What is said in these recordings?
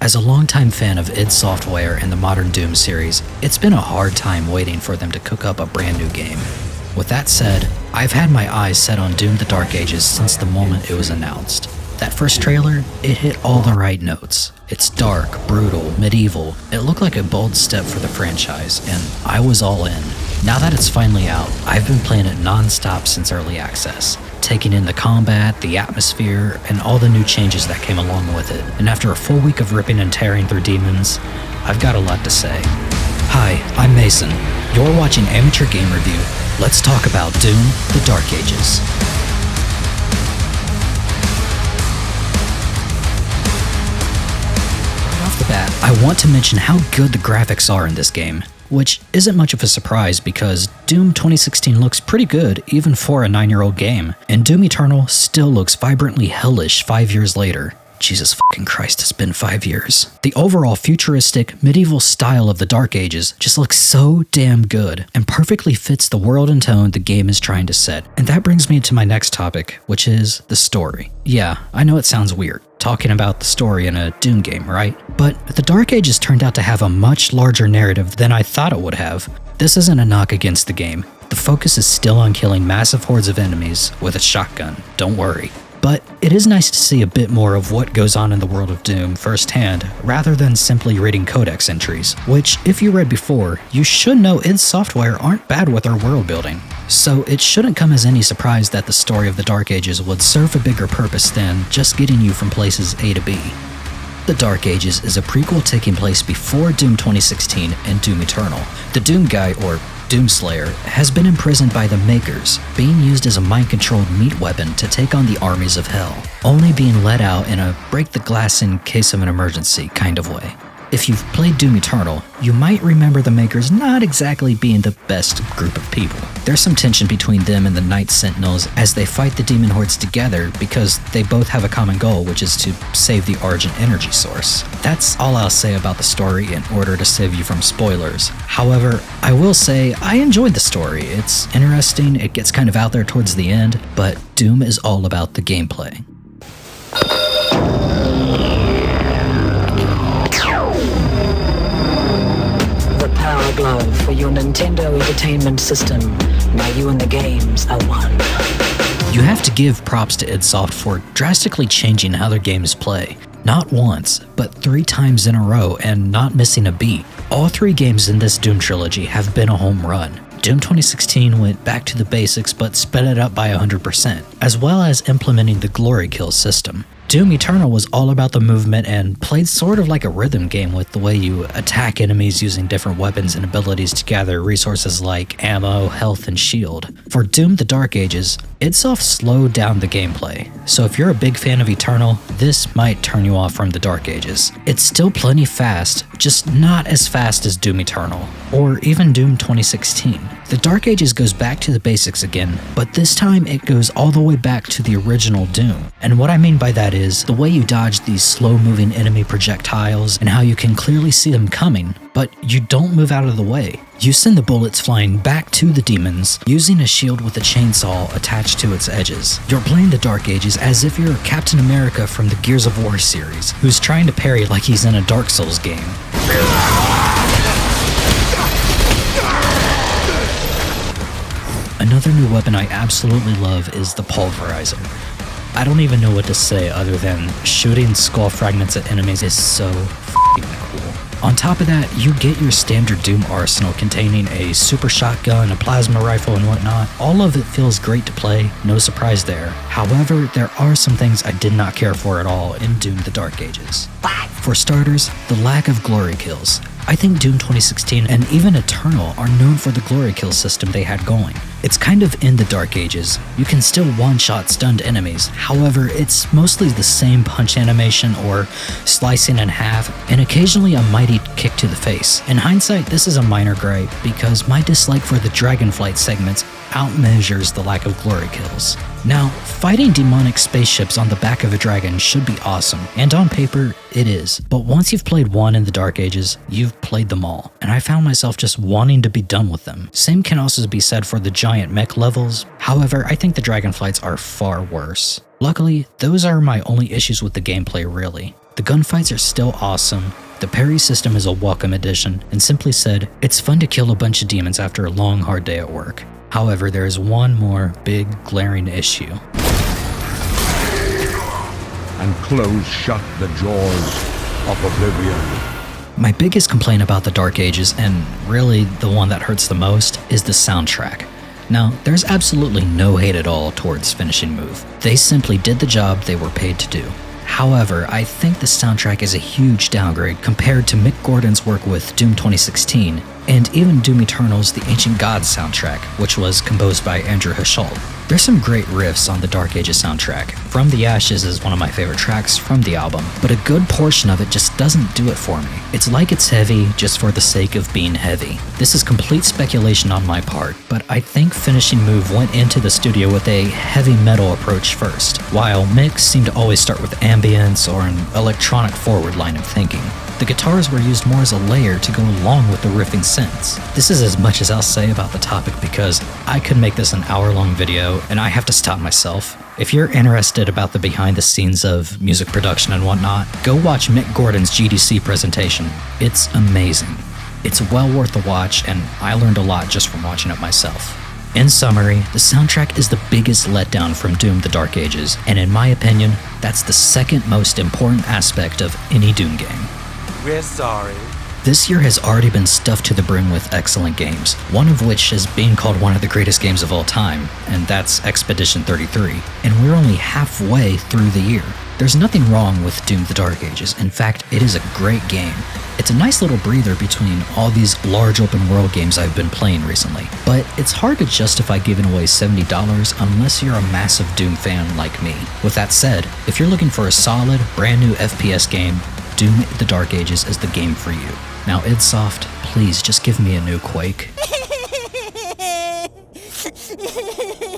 As a longtime fan of id Software and the modern Doom series, it's been a hard time waiting for them to cook up a brand new game. With that said, I've had my eyes set on Doom the Dark Ages since the moment it was announced. That first trailer, it hit all the right notes. It's dark, brutal, medieval. It looked like a bold step for the franchise, and I was all in. Now that it's finally out, I've been playing it non-stop since early access, taking in the combat, the atmosphere, and all the new changes that came along with it. And after a full week of ripping and tearing through demons, I've got a lot to say. Hi, I'm Mason. You're watching Amateur Game Review. Let's talk about Doom the Dark Ages. Off the bat, I want to mention how good the graphics are in this game, which isn't much of a surprise because Doom 2016 looks pretty good even for a 9-year-old game, and Doom Eternal still looks vibrantly hellish 5 years later. Jesus fucking Christ, it's been 5 years. The overall futuristic, medieval style of the Dark Ages just looks so damn good and perfectly fits the world and tone the game is trying to set. And that brings me to my next topic, which is the story. Yeah, I know it sounds weird, talking about the story in a Doom game, right? But the Dark Ages turned out to have a much larger narrative than I thought it would have. This isn't a knock against the game. The focus is still on killing massive hordes of enemies with a shotgun, don't worry. But it is nice to see a bit more of what goes on in the world of Doom firsthand, rather than simply reading codex entries, which, if you read before, you should know id Software aren't bad with their world building. So it shouldn't come as any surprise that the story of the Dark Ages would serve a bigger purpose than just getting you from places A to B. The Dark Ages is a prequel taking place before Doom 2016 and Doom Eternal. The Doom guy, or Doomslayer, has been imprisoned by the Makers, being used as a mind-controlled meat weapon to take on the armies of hell, only being let out in a break-the-glass-in-case-of-an-emergency kind of way. If you've played Doom Eternal, you might remember the Makers not exactly being the best group of people. There's some tension between them and the Night Sentinels as they fight the demon hordes together because they both have a common goal, which is to save the Argent energy source. That's all I'll say about the story in order to save you from spoilers. However, I will say I enjoyed the story. It's interesting, it gets kind of out there towards the end, but Doom is all about the gameplay. Power glove for your Nintendo Entertainment System. Now you and the games are one. You have to give props to id Soft for drastically changing how their games play. Not once, but 3 times in a row and not missing a beat. All 3 games in this Doom trilogy have been a home run. Doom 2016 went back to the basics but sped it up by 100%, as well as implementing the glory kill system. Doom Eternal was all about the movement and played sort of like a rhythm game with the way you attack enemies using different weapons and abilities to gather resources like ammo, health, and shield. For Doom the Dark Ages, id Soft slowed down the gameplay, so if you're a big fan of Eternal, this might turn you off from the Dark Ages. It's still plenty fast, just not as fast as Doom Eternal, or even Doom 2016. The Dark Ages goes back to the basics again, but this time it goes all the way back to the original Doom. And what I mean by that is the way you dodge these slow-moving enemy projectiles and how you can clearly see them coming, but you don't move out of the way. You send the bullets flying back to the demons, using a shield with a chainsaw attached to its edges. You're playing the Dark Ages as if you're Captain America from the Gears of War series, who's trying to parry like he's in a Dark Souls game. Another new weapon I absolutely love is the Pulverizer. I don't even know what to say other than shooting skull fragments at enemies is so f***ing cool. On top of that, you get your standard Doom arsenal containing a super shotgun, a plasma rifle, and whatnot. All of it feels great to play, no surprise there. However, there are some things I did not care for at all in Doom the Dark Ages. For starters, the lack of glory kills. I think Doom 2016 and even Eternal are known for the glory kill system they had going. It's kind of in the Dark Ages. You can still one-shot stunned enemies, however, it's mostly the same punch animation or slicing in half, and occasionally a mighty kick to the face. In hindsight, this is a minor gripe, because my dislike for the Dragonflight segments outmeasures the lack of glory kills. Now, fighting demonic spaceships on the back of a dragon should be awesome, and on paper, it is. But once you've played one in the Dark Ages, you've played them all, and I found myself just wanting to be done with them. Same can also be said for the giant mech levels, however, I think the Dragonflights are far worse. Luckily, those are my only issues with the gameplay really. The gunfights are still awesome, the parry system is a welcome addition, and simply said, it's fun to kill a bunch of demons after a long hard day at work. However, there is one more big glaring issue. And close shut the jaws of oblivion. My biggest complaint about the Dark Ages, and really the one that hurts the most, is the soundtrack. Now, there's absolutely no hate at all towards Finishing Move. They simply did the job they were paid to do. However, I think the soundtrack is a huge downgrade compared to Mick Gordon's work with Doom 2016, and even Doom Eternal's The Ancient Gods soundtrack, which was composed by Andrew Hischel. There's some great riffs on the Dark Ages soundtrack. From the Ashes is one of my favorite tracks from the album, but a good portion of it just doesn't do it for me. It's like it's heavy just for the sake of being heavy. This is complete speculation on my part, but I think Finishing Move went into the studio with a heavy metal approach first, while Mick seemed to always start with ambience or an electronic forward line of thinking. The guitars were used more as a layer to go along with the riffing synths. This is as much as I'll say about the topic because I could make this an hour-long video and I have to stop myself. If you're interested about the behind the scenes of music production and whatnot, go watch Mick Gordon's GDC presentation. It's amazing. It's well worth the watch and I learned a lot just from watching it myself. In summary, the soundtrack is the biggest letdown from Doom the Dark Ages, and in my opinion, that's the second most important aspect of any Doom game. We're sorry. This year has already been stuffed to the brim with excellent games, one of which is being called one of the greatest games of all time, and that's Expedition 33, and we're only halfway through the year. There's nothing wrong with Doom the Dark Ages, in fact, it is a great game. It's a nice little breather between all these large open world games I've been playing recently, but it's hard to justify giving away $70 unless you're a massive Doom fan like me. With that said, if you're looking for a solid, brand new FPS game, Doom the Dark Ages is the game for you. Now idsoft, please just give me a new Quake.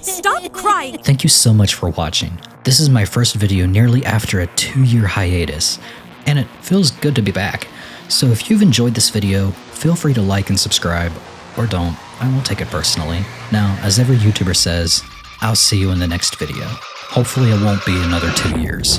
Stop crying! Thank you so much for watching. This is my first video nearly after a 2-year hiatus, and it feels good to be back. So if you've enjoyed this video, feel free to like and subscribe, or don't, I won't take it personally. Now, as every YouTuber says, I'll see you in the next video. Hopefully it won't be another 2 years.